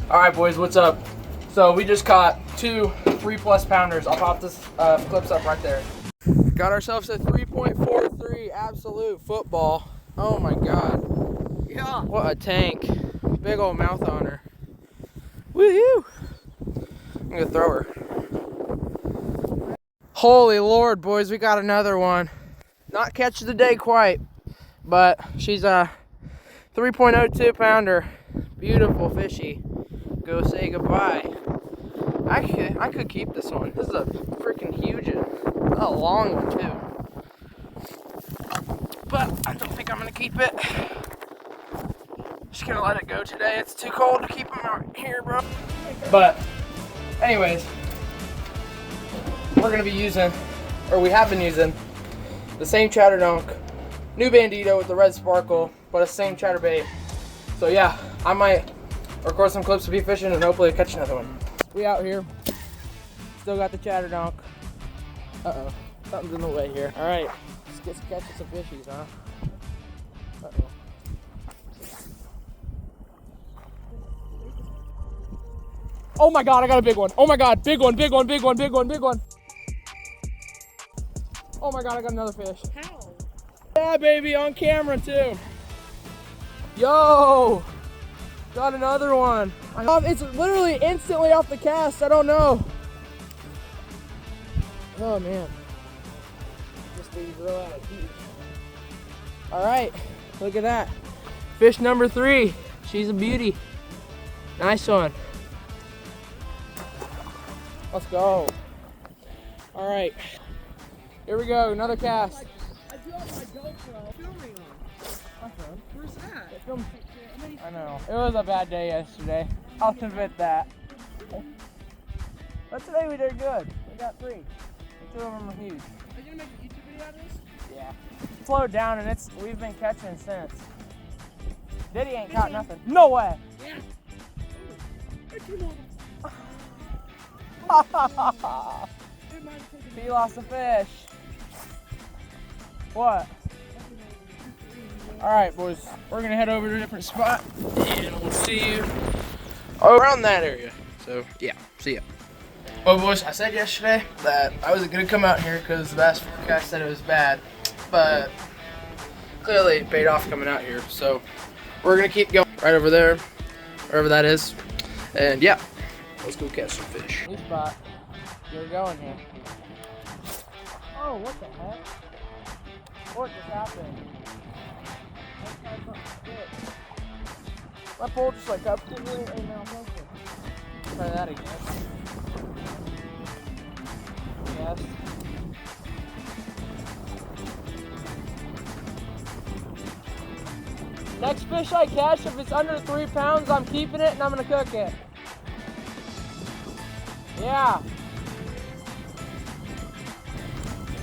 All right, boys, what's up? So we just caught 2 3+ pounders. I'll pop this clips up right there. Got ourselves a 3.43 absolute football. Oh my God. Yeah. What a tank. Big old mouth on her. Woohoo! I'm gonna throw her. Holy Lord, boys, we got another one. Not catch of the day quite, but she's a 3.02 pounder. Beautiful fishy. Go say goodbye. I could keep this one. This is a freaking huge one. A long one too. But I don't think I'm gonna keep it. Just gonna let it go today. It's too cold to keep them out here, bro. But anyways, we're gonna be using, or we have been using, the same chatterdunk, new bandito with the red sparkle, but a same chatterbait. So yeah, I might record some clips to be fishing and hopefully catch another one. We out here, still got the chatterdunk. Uh-oh, something's in the way here. All right, let's get catching some fishies, huh? Uh-oh. Oh my God, I got a big one. Oh my God, big one, big one, big one, big one, big one. Oh my God, I got another fish. How? Yeah, baby, on camera too. Yo, got another one. It's literally instantly off the cast. I don't know. Oh man, this thing's real out of heat. All right, look at that. Fish number 3. She's a beauty. Nice one. Let's go. All right, here we go. Another cast. I do have my GoPro filming on. Where's that? I know. It was a bad day yesterday. I'll admit that. But today we did good. We got 3. And 2 of them are huge. Are you gonna make a YouTube video out of this? Yeah. Slowed down and we've been catching since. Diddy ain't caught nothing. No way. Yeah. He lost a fish. What? All right, boys. We're gonna head over to a different spot, and we'll see you around that area. So yeah, see ya. Well, boys, I said yesterday that I wasn't gonna come out here because the bass forecast said it was bad, but clearly it paid off coming out here. So we're gonna keep going right over there, wherever that is, and yeah, let's go catch some fish. New spot. You're going here. Oh, what the heck? What just happened? My pole just like up to me and now motion. Try that again. Yes. Next fish I catch, if it's under 3 pounds, I'm keeping it and I'm gonna cook it. Yeah.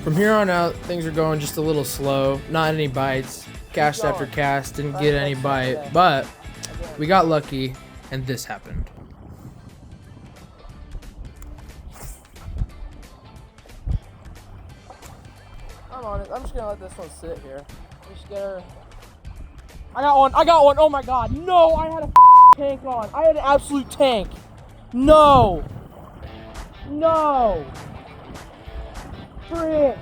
From here on out, things are going just a little slow. Not any bites. Cast after cast, didn't get any bite, but we got lucky and this happened. I'm on it. I'm just gonna let this one sit here. Just get her. I got one. I got one. Oh my God. No, I had a tank on. I had an absolute tank. No. No. Frick.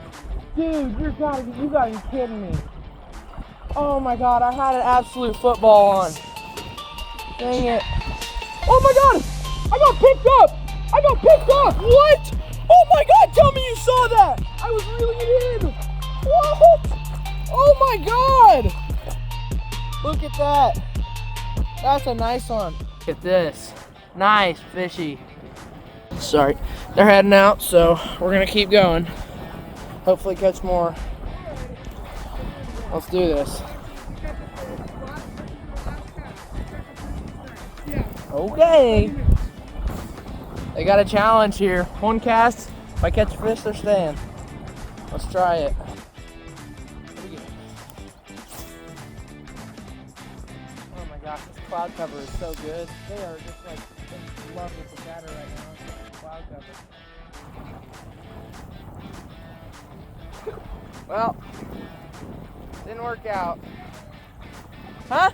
Dude, you gotta be kidding me. Oh my God, I had an absolute football on. Dang it. Oh my God, I got picked up. I got picked up. What? Oh my God, tell me you saw that. I was reeling it in. What? Oh my God. Look at that. That's a nice one. Look at this. Nice fishy. Sorry, they're heading out, so we're gonna keep going. Hopefully catch more. Let's do this. Okay. They got a challenge here. 1 cast. If I catch a fish, they're staying. Let's try it. Oh my gosh, this cloud cover is so good. They are just like in love with the chatter right now. Cloud cover. Well, didn't work out. Huh?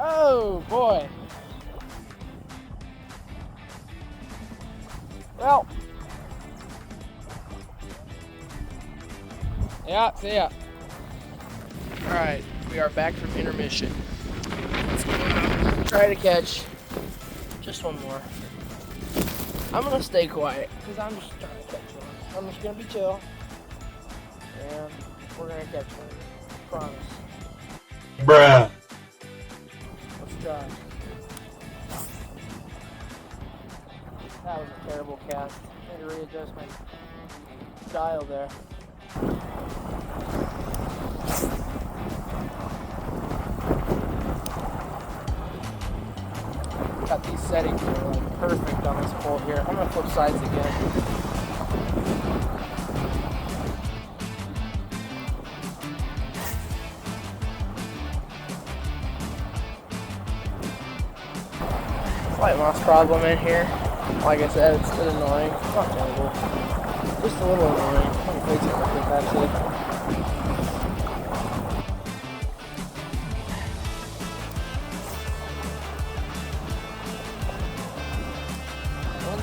Oh boy. Well. Yeah, see ya. Alright, we are back from intermission. Let's go out. Try to catch just one more. I'm gonna stay quiet because I'm just trying to catch one. I'm just gonna be chill. And we're gonna catch one. Promise. Bruh. Let's try. That was a terrible cast. I need to readjust my dial there. Got these settings that are like perfect on this pole here. I'm gonna flip sides again. Slight loss problem in here. Like I said, it's still annoying. It's not terrible. Just a little annoying. Let me fix it real quick, actually.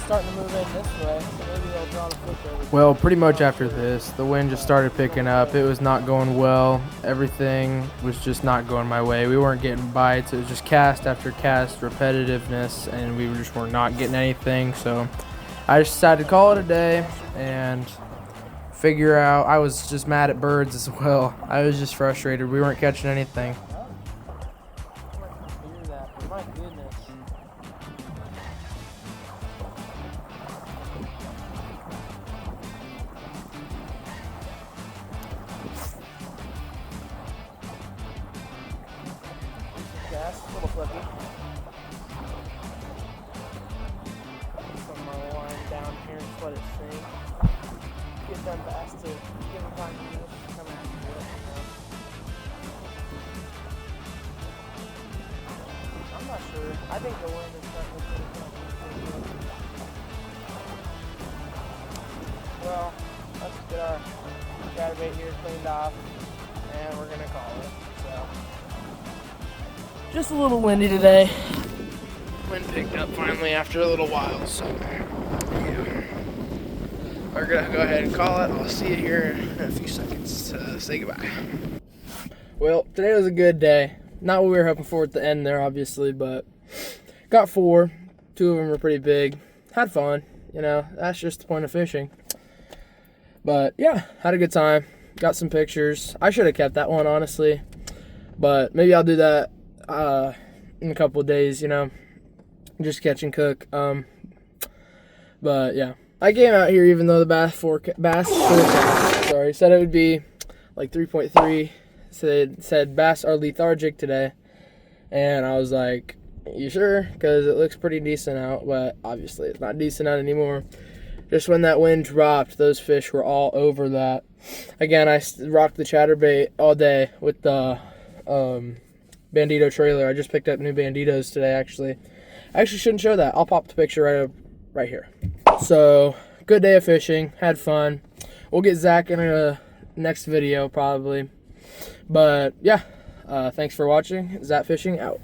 Starting to move in this way, so maybe they'll draw the fish over. Well, pretty much after this, the wind just started picking up. It was not going well. Everything was just not going my way. We weren't getting bites. It was just cast after cast, repetitiveness, and we just were not getting anything. So I just decided to call it a day and figure out. I was just mad at birds as well. I was just frustrated. We weren't catching anything. My goodness. Cast, a little flippy. Put my line down here and let it sink. Get them bass to give them time to come after it. I'm not sure. I think the wind is starting to pick up. Well, let's get our chatterbait here cleaned off, and we're gonna call it. So. Just a little windy today. Wind picked up finally after a little while, so yeah. We're gonna go ahead and call it. I'll see you here in a few seconds to say goodbye. Well, today was a good day. Not what we were hoping for at the end there, obviously, but got 4. 2 of them were pretty big. Had fun, you know, that's just the point of fishing. But yeah, had a good time. Got some pictures. I should have kept that one, honestly, but maybe I'll do that in a couple of days, you know, just catch and cook. But yeah, I came out here even though the bass forecast said it would be like 3.3. Said bass are lethargic today, and I was like, you sure? Because it looks pretty decent out, but obviously it's not decent out anymore. Just when that wind dropped, those fish were all over that. Again, I rocked the chatterbait all day with the Bandito trailer. I just picked up new Banditos today, actually. I actually shouldn't show that. I'll pop the picture right here. So, good day of fishing. Had fun. We'll get Zach in a next video, probably. But, yeah. Thanks for watching. Zach Fishing out.